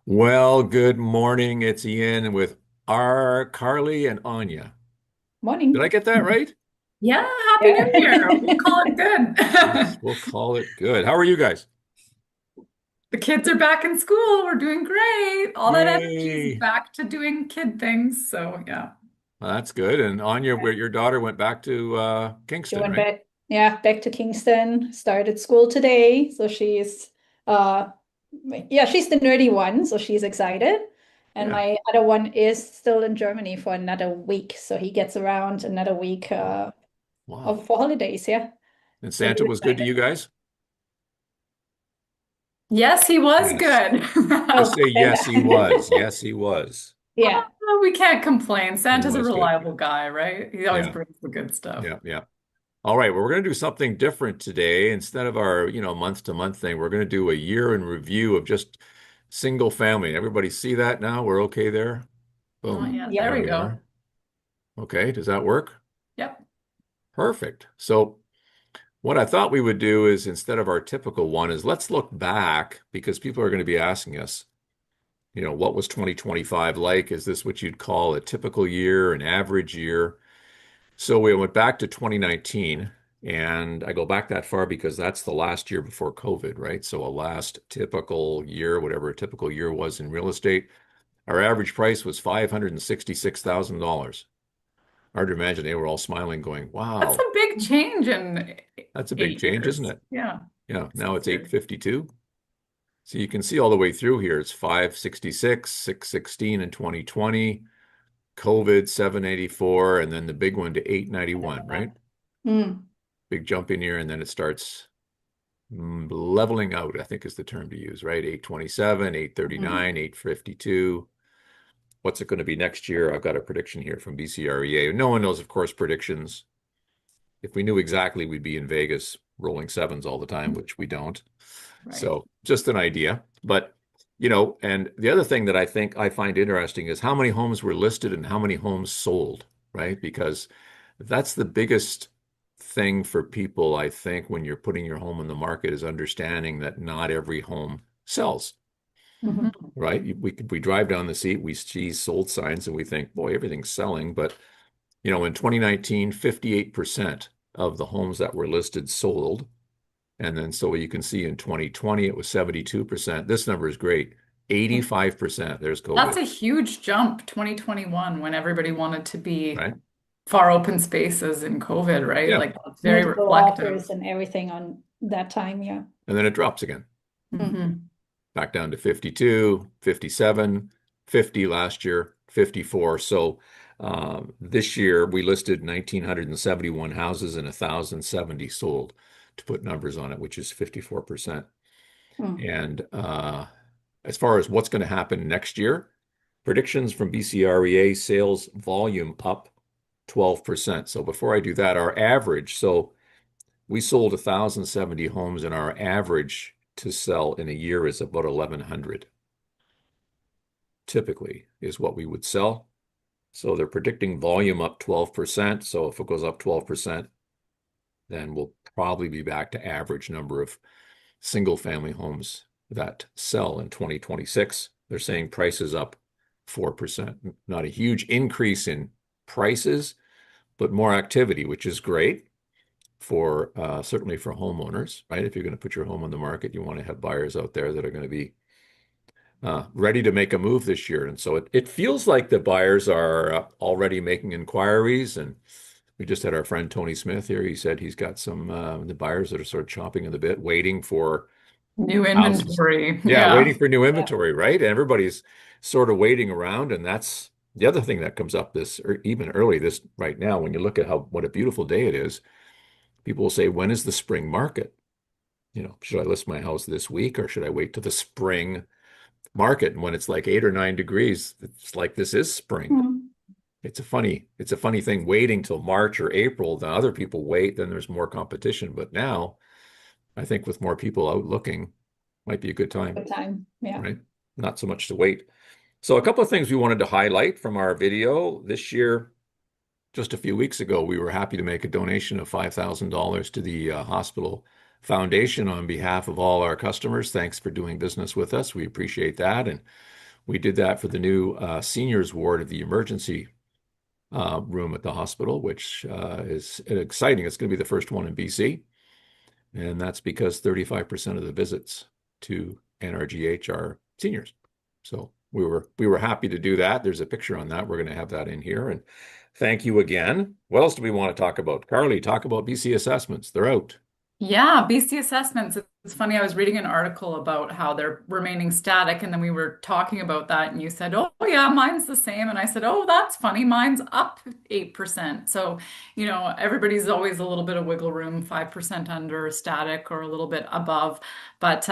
Well, good morning. It's Ian with our Carly and Anja. Did I Morning. get that right? Yeah, Happy New Year. We'll Yeah. call it Yes, good. we'll call it good. How are you guys? The kids are back in school. We're doing great. All that energy is Yay. back to doing kid things. So, yeah. Well, that's good. And Anja, where your daughter went back to She Kingston, went right? back, yeah, back to Kingston, started school today. So uh she's the nerdy one, so she's excited. And Yeah. my other one is still in Germany for another week. So he gets around another week Wow. for holidays, yeah. And So he's Santa was good to excited. you guys? Yes, he was Yes. good. Just Oh, say yes, he was. Yes, he was. yeah. We can't complain. He Santa's a was good. reliable guy, right? He always Yeah. brings the good stuff. Yeah. Yeah. All right. Well, we're going to do something different today. Instead of our, month to month thing, we're going to do a year in review of just single family. Everybody see that now? We're okay there? Not Boom. yet. Yep. There There we we go. are. Okay. Does that work? Yep. Perfect. So what I thought we would do is instead of our typical one is let's look back because people are going to be asking us, what was 2025 like? Is this what you'd call a typical year, an average year? So we went back to 2019, and I go back that far because that's the last year before COVID, right? So a last typical year, whatever a typical year was in real estate, our average price was $566,000. Hard to imagine they were all smiling, going, That's "Wow, a big change in that's a big eight change, isn't years. it?" Yeah. Yeah, now it's 6 years. 852. So you can see all the way through here. It's 566, 616 in 2020, COVID 784, and then the big one to 891, right? Mm. Big jump in here, and then it starts leveling out, I think is the term to use, right? 827, Mhm. 839, 852. What's it going to be next year? I've got a prediction here from BCREA. No one knows, of course, predictions. If we knew exactly, we'd be in Vegas rolling sevens all the time, which we don't. Right. So just an idea. But, and the other thing that I think I find interesting is how many homes were listed and how many homes sold, right? Because that's the biggest thing for people, I think, when you're putting your home in the market is understanding that not every home sells, Mhm. right? We drive down the street, we see sold signs and we think, boy, everything's selling. But, in 2019, 58% of the homes that were listed sold. And then so you can see in 2020, it was 72%. This number is great. 85%. There's That's COVID, a huge jump, 2021, when everybody wanted to be right? far open spaces in COVID, right? Yeah. Like that's very Multiple offers reflective. and everything on that time, yeah. And then it drops again, Mhm. Hmm. back down to 52, 57, 50 last year, 54. So this year we listed 1,971 houses and 1,070 sold to put numbers on it, which is 54%. Mm. And as far as what's going to happen next year, predictions from BCREA sales volume up 12%. So before I do that, our average, so we sold 1,070 homes, and our average to sell in a year is about 1,100, typically, is what we would sell. So they're predicting volume up 12%. So if it goes up 12%, then we'll probably be back to average number of single family homes that sell in 2026. They're saying prices up 4%. Not a huge increase in prices, but more activity, which is great for certainly for homeowners, right? If you're going to put your home on the market, you want to have buyers out there that are going to be ready to make a move this year. And so it feels like the buyers are already making inquiries. And we just had our friend Tony Smith here. He said he's got some the buyers that are sort of chomping at the bit, waiting for New houses. inventory. Yeah, Yeah. waiting for new Yeah. inventory, right? And everybody's sort of waiting around. And that's the other thing that comes up this, or even early this right now, when you look at how what a beautiful day it is, people will say, when is the spring market? Should I list my house this week or should I wait till the spring market? And when it's like 8 or 9 degrees, it's like this is spring. Mhm. It's a funny thing waiting till March or April. The other people wait, then there's more competition. But now I think with more people out looking, might be a good time, Good time. Yeah. right? Not so much to wait. So a couple of things we wanted to highlight from our video this year. Just a few weeks ago, we were happy to make a donation of $5,000 to the hospital foundation on behalf of all our customers. Thanks for doing business with us. We appreciate that. And we did that for the new seniors ward of the emergency room at the hospital, which is exciting. It's going to be the first one in BC. And that's because 35% of the visits to NRGH are seniors. So we were happy to do that. There's a picture on that. We're going to have that in here. And thank you again. What else do we want to talk about? Carly, talk about BC assessments. They're out. Yeah, BC assessments. It's funny, I was reading an article about how they're remaining static, and then we were talking about that, and you said, "Oh, yeah, mine's the same." And I said, "Oh, that's funny. Mine's up 8%." So, everybody's always a little bit of wiggle room, 5% under static or a little bit above. But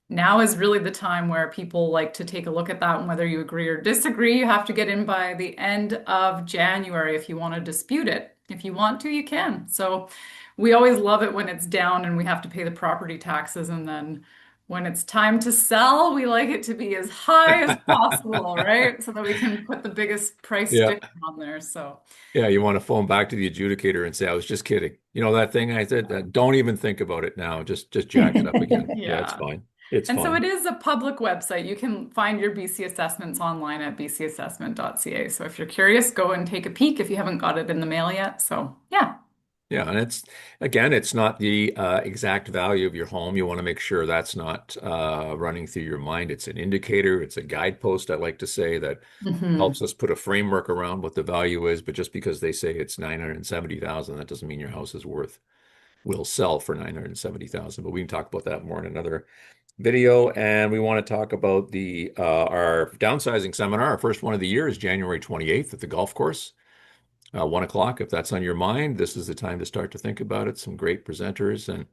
now is really the time where people like to take a look at that, and whether you agree or disagree, you have to get in by the end of January if you want to dispute it. If you want to, you can. So we always love it when it's down and we have to pay the property taxes. And then when it's time to sell, we like it to be as high as possible, right? So that we can put the biggest price Yeah. sticker on there. So, Yeah, you want to phone back to the adjudicator and say, I was just kidding. You know that thing I said, don't even think about it now. Just jack it up again. Yeah, it's yeah. fine. It's And so fine. it is a public website. You can find your BC assessments online at bcassessment.ca. So if you're curious, go and take a peek if you haven't got it in the mail yet. So, yeah. Yeah, and it's not the exact value of your home. You want to make sure that's not running through your mind. It's an indicator, it's a guidepost, I like to say, that Hmm. helps us put a framework around what the value is. But just because they say it's 970,000, that doesn't mean your house will sell for 970,000. But we can talk about that more in another video. And we want to talk about the our downsizing seminar. Our first one of the year is January 28th at the golf course. 1 o'clock. If that's on your mind, this is the time to start to think about it. Some great presenters, and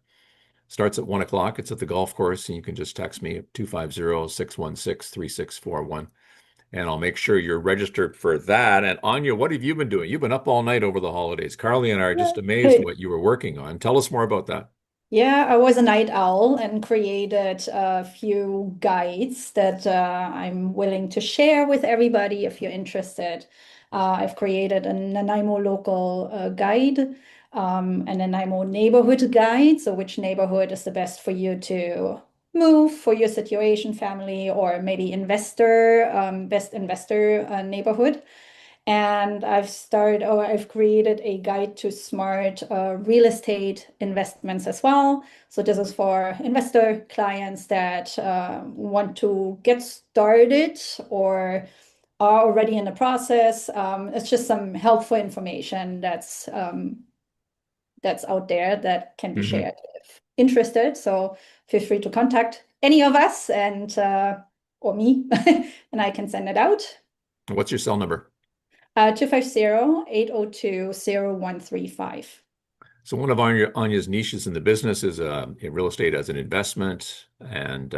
starts at 1 o'clock. It's at the golf course, and you can just text me at 250-616-3641. And I'll make sure you're registered for that. And Anja, what have you been doing? You've been up all night over the holidays. Carly and I are just amazed what you were working on. Tell us more about that. Yeah, I was a night owl and created a few guides that I'm willing to share with everybody if you're interested. I've created a Nanaimo local guide, a Nanaimo neighborhood guide. So, which neighborhood is the best for you to move for your situation, family, or maybe best investor neighborhood. And I've created a guide to smart real estate investments as well. So this is for investor clients that want to get started or are already in the process. It's just some helpful information that's out there that can be Mhm. shared if interested. So feel free to contact any of us and or me, and I can send it out. What's your cell number? 250-802-0135. So one of Anja's niches in the business is in real estate as an investment, and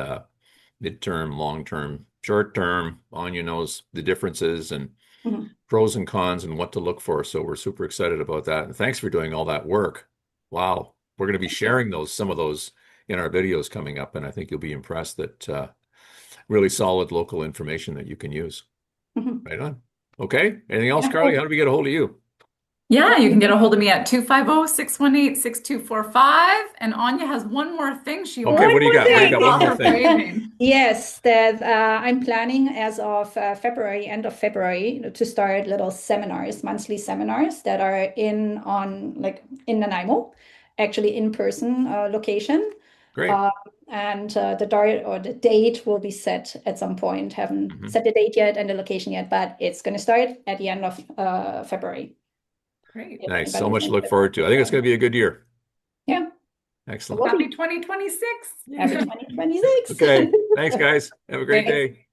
midterm, long-term, short-term. Anja knows the differences and Mhm. pros and cons and what to look for. So we're super excited about that. And thanks for doing all that work. Wow. We're going to be sharing some of those in our videos coming up. And I think you'll be impressed that really solid local information that you can use. Mhm. Right on. Okay. Anything else, Yeah, Carly? How do we get a hold of you? Yeah, you can get a hold of me at 250-618-6245. And Anya has one more thing she Okay. wants What do you One more got? What do you thing. got? One while more we're thing. waiting. Yes, that I'm planning as of February, end of February, to start little seminars, monthly seminars that are in Nanaimo, actually in person location. Great. Uh, and the date will be set at some point. Haven't Mhm. set the date yet and the location yet, but it's going to start at the end of February. Great. If Nice. So anybody's much to look interested. forward to. I think it's going to be a good year. Yeah, it Excellent. will Happy be. 2026. Happy 2026. Okay. Thanks, guys. Have a great Thanks. day.